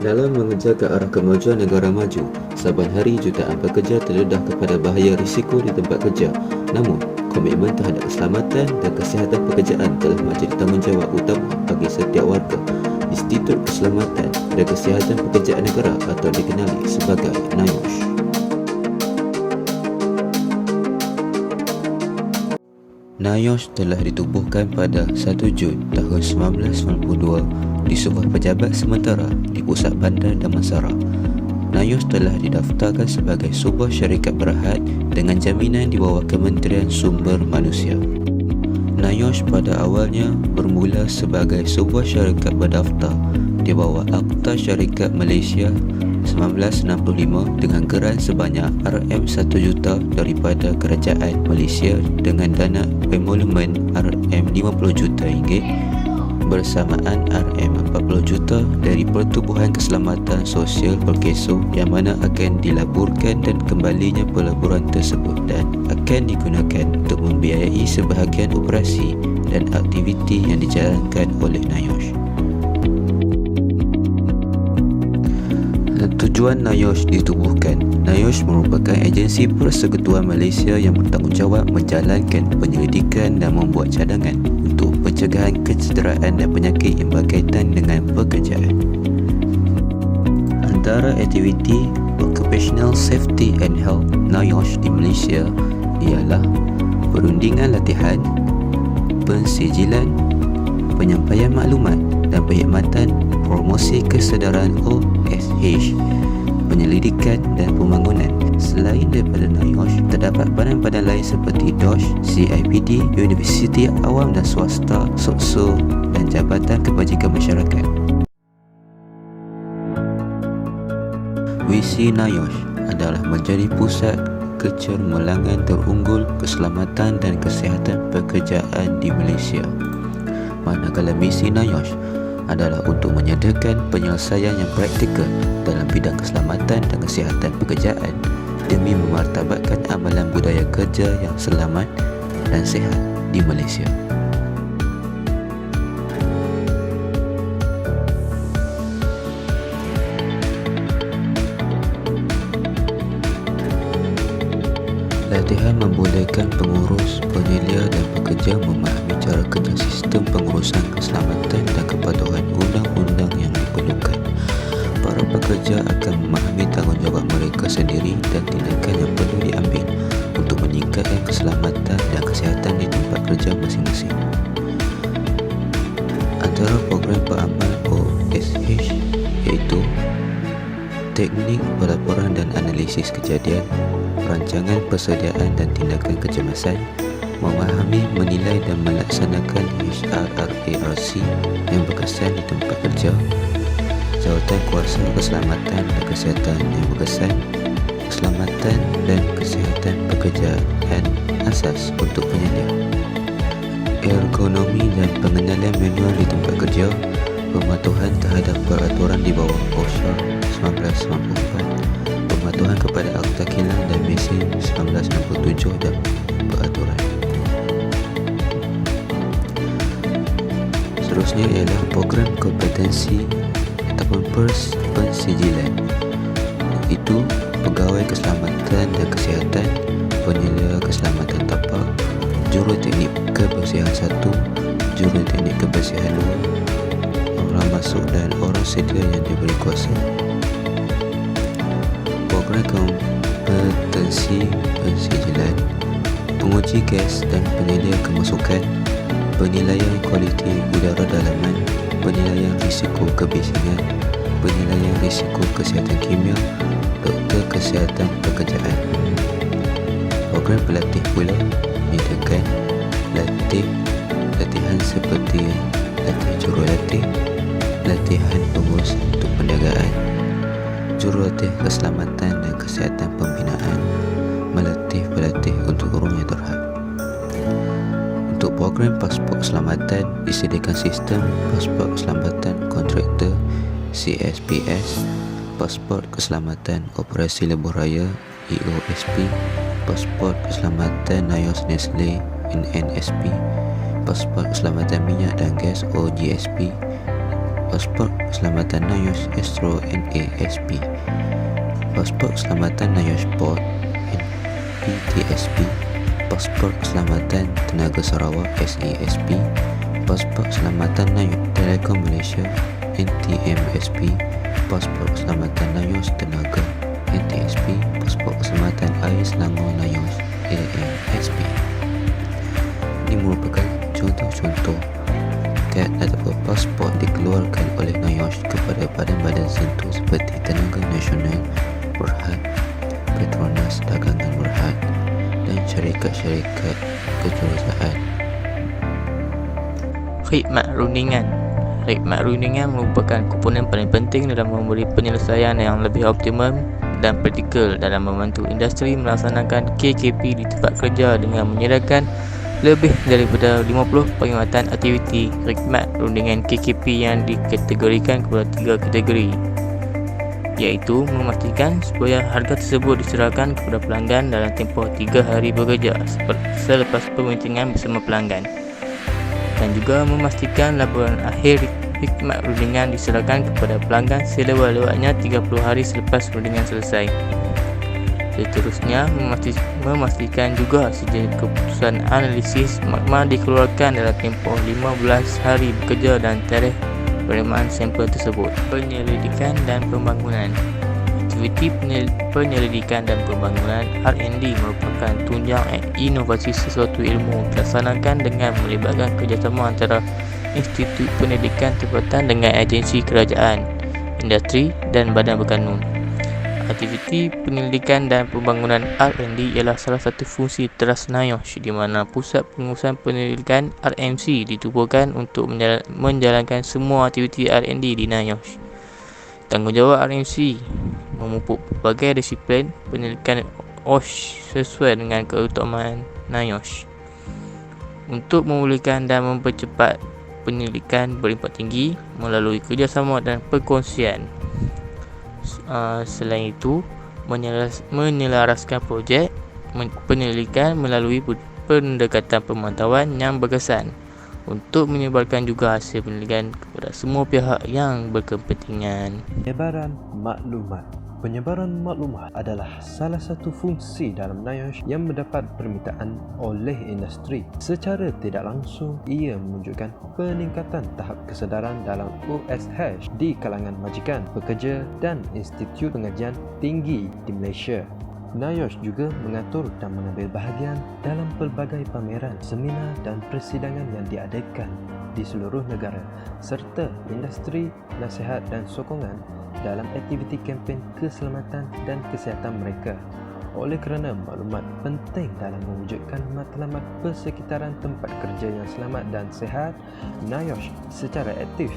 Dalam mengejar ke arah kemajuan negara maju, saban hari jutaan pekerja terdedah kepada bahaya risiko di tempat kerja. Namun, komitmen terhadap keselamatan dan kesihatan pekerjaan telah menjadi tanggungjawab utama bagi setiap warga. Institut Keselamatan dan Kesihatan Pekerjaan Negara atau dikenali sebagai NIOSH. NIOSH telah ditubuhkan pada 1 Jun tahun 1992 di sebuah pejabat sementara di pusat bandar Damansara. NIOSH telah didaftarkan sebagai sebuah syarikat berhad dengan jaminan di bawah Kementerian Sumber Manusia. NIOSH pada awalnya bermula sebagai sebuah syarikat berdaftar di bawah Akta Syarikat Malaysia 1965 dengan geran sebanyak RM1 juta daripada Kerajaan Malaysia dengan dana emolumen RM50 juta ringgit bersamaan RM40 juta dari Pertubuhan Keselamatan Sosial Perkeso yang mana akan dilaburkan dan kembalinya pelaburan tersebut dan akan digunakan untuk membiayai sebahagian operasi dan aktiviti yang dijalankan oleh NIOSH. Tujuan NIOSH ditubuhkan. NIOSH merupakan agensi persekutuan Malaysia yang bertanggungjawab menjalankan penyelidikan dan membuat cadangan untuk pencegahan kecederaan dan penyakit yang berkaitan dengan pekerjaan. Antara aktiviti Occupational Safety and Health NIOSH di Malaysia ialah perundingan latihan, pensijilan, penyampaian maklumat dan perkhidmatan promosi kesedaran OSH, penyelidikan dan pembangunan. Selain daripada NIOSH, terdapat badan-badan lain seperti DOSH, CIPD, Universiti Awam dan Swasta, SOKSO dan Jabatan Kebajikan Masyarakat. Visi NIOSH adalah menjadi pusat kecermelangan terunggul keselamatan dan kesihatan pekerjaan di Malaysia. Manakala misi NIOSH adalah untuk menyediakan penyelesaian yang praktikal dalam bidang keselamatan dan kesihatan pekerjaan demi memartabatkan amalan budaya kerja yang selamat dan sihat di Malaysia. Latihan membolehkan pengurus, penyelia dan pekerja memahami cara kerja sistem pengurusan keselamatan dan kepatuhan undang-undang yang diperlukan. Para pekerja akan memahami tanggungjawab mereka sendiri dan tindakan yang perlu diambil untuk meningkatkan keselamatan dan kesihatan di tempat kerja masing-masing. Antara program peramal OSH iaitu teknik pelaporan dan analisis kejadian, rancangan persediaan dan tindakan kecemasan, memahami, menilai dan melaksanakan HRRARC yang berkesan di tempat kerja, jawatan kuasa keselamatan dan kesihatan yang berkesan, keselamatan dan kesihatan pekerjaan asas untuk penyelia, ergonomi dan pengenalan manual di tempat kerja, pematuhan terhadap peraturan di bawah OSHA 1994, pematuhan kepada akta kilang dan mesin 1967 dan peraturan. Seterusnya ialah program kompetensi ataupun pensijilan, iaitu pegawai keselamatan dan kesihatan, penyelia keselamatan tapak, juruteknik kebersihan 1, juruteknik kebersihan 2, orang masuk dan orang sedia yang diberi kuasa. Program kompetensi pensijilan, penguji gas dan penyelia kemasukan, penilaian kualiti udara dalaman, penilaian risiko kebisingan, penilaian risiko kesihatan kimia, doktor kesihatan pekerjaan. Program pelatih pula menyediakan latihan seperti latihan jurulatih, latihan pengurusan untuk perniagaan, jurulatih keselamatan dan kesihatan pembinaan, melatih pelatih untuk urung yang terhad. Untuk program pasport keselamatan, disediakan sistem pasport keselamatan kontraktor CSPS, pasport keselamatan operasi lebuh raya EOSP, pasport keselamatan NIOSH Nestle NNSP, pasport keselamatan minyak dan gas OGSP, Pasport Keselamatan NIOSH Astro NASP, Pasport Keselamatan NIOSH Port NPTSP, Pasport Keselamatan Tenaga Sarawak SESP, Pasport Keselamatan NIOSH Telekom Malaysia NTMSP, Pasport Keselamatan NIOSH Tenaga NTSP, Pasport Keselamatan Air Selangor NIOSH AMSP. Ini merupakan contoh-contoh kad ataupun pasport dikeluarkan oleh NIOSH kepada badan-badan sentuh seperti Tenaga Nasional Berhad, Petronas Dagangan Berhad dan syarikat-syarikat kejuruteraan. Khidmat rundingan. Khidmat rundingan merupakan komponen paling penting dalam memberi penyelesaian yang lebih optimum dan praktikal dalam membantu industri melaksanakan KKP di tempat kerja dengan menyediakan lebih daripada 50 perkhidmatan aktiviti khidmat rundingan KKP yang dikategorikan kepada 3 kategori, iaitu memastikan supaya harga tersebut diserahkan kepada pelanggan dalam tempoh 3 hari bekerja selepas pemetingan bersama pelanggan, dan juga memastikan laporan akhir khidmat rundingan diserahkan kepada pelanggan selewat-lewatnya 30 hari selepas rundingan selesai. Seterusnya, memastikan juga sejak keputusan analisis makmal dikeluarkan dalam tempoh 15 hari bekerja dan tarikh penerimaan sampel tersebut. Penyelidikan dan pembangunan. Aktiviti penyelidikan dan pembangunan R&D merupakan tunjang inovasi sesuatu ilmu dilaksanakan dengan melibatkan kerjasama antara institut pendidikan tempatan dengan agensi kerajaan, industri dan badan berkanun. Aktiviti penyelidikan dan pembangunan R&D ialah salah satu fungsi teras NIOSH di mana Pusat Pengurusan Penyelidikan RMC ditubuhkan untuk menjalankan semua aktiviti R&D di NIOSH. Tanggungjawab RMC memupuk pelbagai disiplin penyelidikan OSH sesuai dengan keutamaan NIOSH untuk memulihkan dan mempercepat penyelidikan berimpak tinggi melalui kerjasama dan perkongsian. Selain itu, menyelaraskan projek penyelidikan melalui pendekatan pemantauan yang berkesan untuk menyebarkan juga hasil penyelidikan kepada semua pihak yang berkepentingan. Penyebaran maklumat. Penyebaran maklumat adalah salah satu fungsi dalam NIOSH yang mendapat permintaan oleh industri. Secara tidak langsung, ia menunjukkan peningkatan tahap kesedaran dalam OSH di kalangan majikan, pekerja dan institut pengajian tinggi di Malaysia. NIOSH juga mengatur dan mengambil bahagian dalam pelbagai pameran, seminar dan persidangan yang diadakan di seluruh negara serta industri nasihat dan sokongan dalam aktiviti kempen keselamatan dan kesihatan mereka. Oleh kerana maklumat penting dalam mewujudkan matlamat persekitaran tempat kerja yang selamat dan sihat, NIOSH secara aktif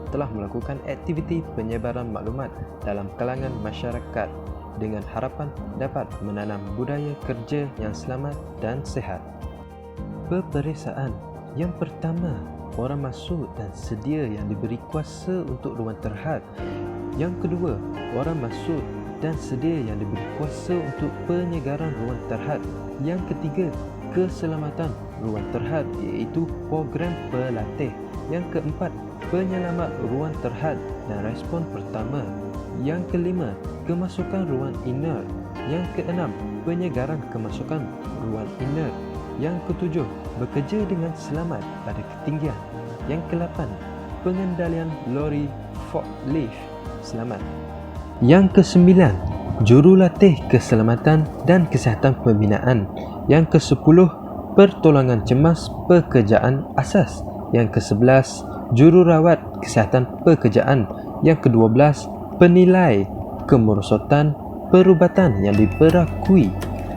telah melakukan aktiviti penyebaran maklumat dalam kalangan masyarakat dengan harapan dapat menanam budaya kerja yang selamat dan sihat. Peperiksaan. Yang pertama, orang masuk dan sedia yang diberi kuasa untuk ruang terhad. Yang kedua, orang masuk dan sedia yang diberi kuasa untuk penyegaran ruang terhad. Yang ketiga, keselamatan ruang terhad iaitu program pelatih. Yang keempat, penyelamat ruang terhad dan respon pertama. Yang kelima, kemasukan ruang inert. Yang keenam, penyegaran kemasukan ruang inert. Yang ketujuh, bekerja dengan selamat pada ketinggian. Yang kelapan, pengendalian lori forklift selamat. Yang kesembilan, jurulatih keselamatan dan kesihatan pembinaan. Yang kesepuluh, pertolongan cemas pekerjaan asas. Yang kesebelas, jururawat kesihatan pekerjaan. Yang kedua-belas, penilai kemerosotan perubatan yang diperakui.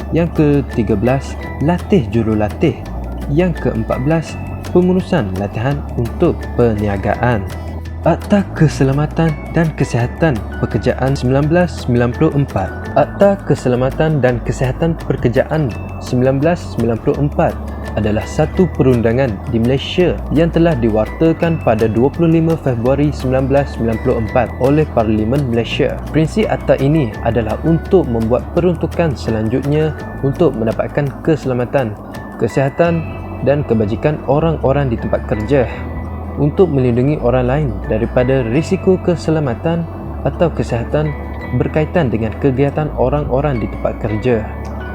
Yang ke-13, latih jurulatih. Yang ke-14, pengurusan latihan untuk perniagaan. Akta Keselamatan dan Kesihatan Pekerjaan 1994. Akta Keselamatan dan Kesihatan Pekerjaan 1994 adalah satu perundangan di Malaysia yang telah diwartakan pada 25 Februari 1994 oleh Parlimen Malaysia. Prinsip akta ini adalah untuk membuat peruntukan selanjutnya untuk mendapatkan keselamatan, kesihatan dan kebajikan orang-orang di tempat kerja. untuk melindungi orang lain daripada risiko keselamatan atau kesihatan berkaitan dengan kegiatan orang-orang di tempat kerja,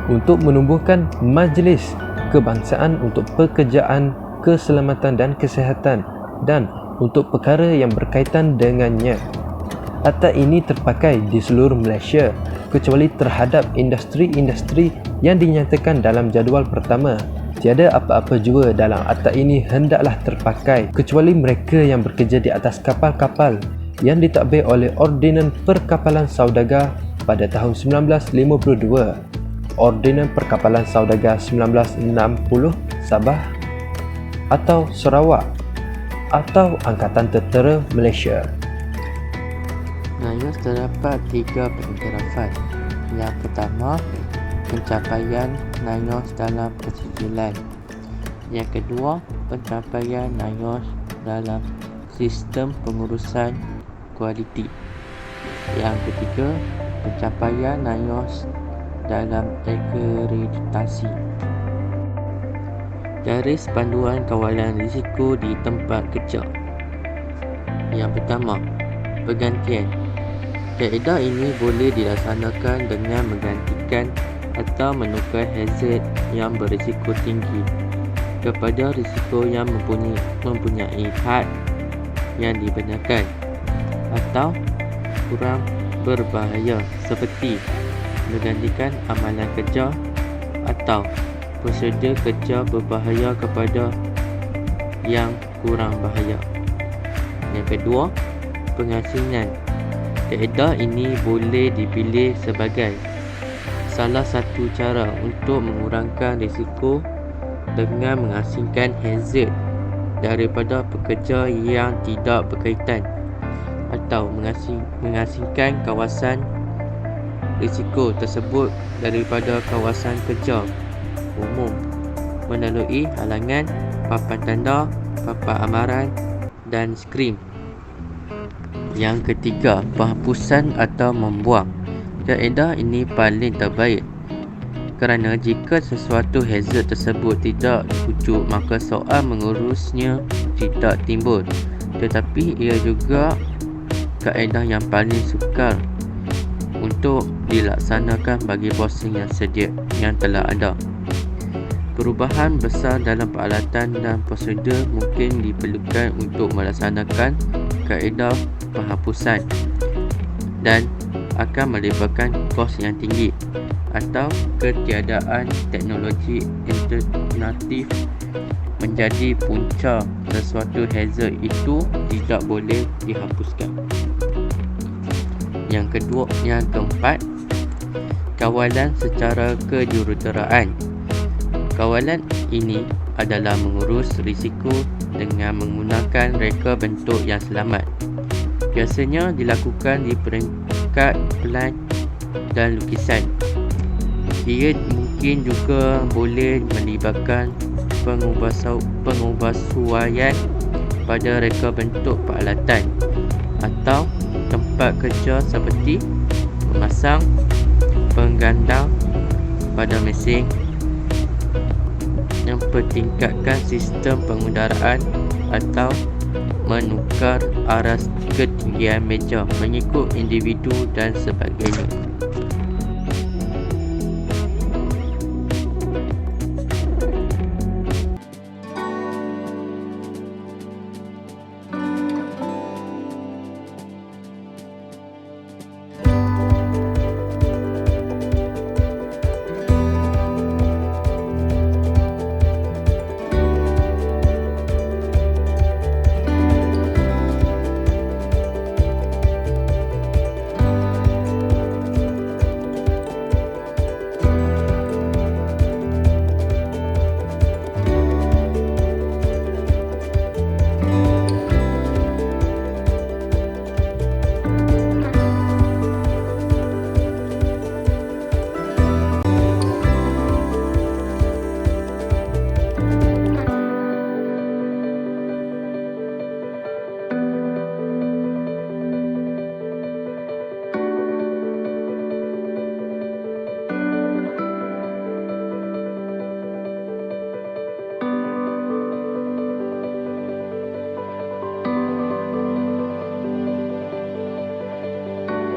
untuk menumbuhkan majlis kebangsaan untuk pekerjaan keselamatan dan kesihatan, dan untuk perkara yang berkaitan dengannya. Akta ini terpakai di seluruh Malaysia kecuali terhadap industri-industri yang dinyatakan dalam jadual pertama. Tiada apa-apa jua dalam akta ini hendaklah terpakai kecuali mereka yang bekerja di atas kapal-kapal yang ditadbir oleh Ordinan Perkapalan Saudagar pada tahun 1952, Ordinan Perkapalan Saudagar 1960 Sabah atau Sarawak, atau Angkatan Tentera Malaysia. NIOSH terdapat 3 pengiktirafan. Yang pertama, pencapaian NIOSH dalam persijilan. Yang kedua, pencapaian NIOSH dalam sistem pengurusan kualiti. Yang ketiga, pencapaian NIOSH dalam akreditasi. Garis panduan kawalan risiko di tempat kerja. Yang pertama, pergantian. Kaedah ini boleh dilaksanakan dengan menggantikan atau menukar hazard yang berisiko tinggi kepada risiko yang mempunyai had yang dibenarkan atau kurang berbahaya, seperti menggantikan amalan kerja atau prosedur kerja berbahaya kepada yang kurang bahaya. Yang kedua, pengasingan. Kaedah ini boleh dipilih sebagai salah satu cara untuk mengurangkan risiko dengan mengasingkan hazard daripada pekerja yang tidak berkaitan, atau mengasingkan kawasan risiko tersebut daripada kawasan kerja umum melalui halangan, papan tanda, papan amaran dan skrim. Yang ketiga, penghapusan atau membuang. Kaedah ini paling terbaik kerana jika sesuatu hazard tersebut tidak diwujud, maka soal mengurusnya tidak timbul. Tetapi ia juga kaedah yang paling sukar untuk dilaksanakan bagi posting yang telah ada. Perubahan besar dalam peralatan dan prosedur mungkin diperlukan untuk melaksanakan kaedah penghapusan dan akan melibatkan kos yang tinggi atau ketiadaan teknologi alternatif menjadi punca sesuatu hazard itu tidak boleh dihapuskan. Yang keempat, kawalan secara kejuruteraan. Kawalan ini adalah mengurus risiko dengan menggunakan reka bentuk yang selamat. Biasanya dilakukan di peringkat pelan dan lukisan. Ia mungkin juga boleh melibatkan pengubahsuaian pada reka bentuk peralatan atau tempat kerja, seperti memasang penggandang pada mesin, mempertingkatkan sistem pengudaraan atau menukar aras ketinggian meja mengikut individu dan sebagainya.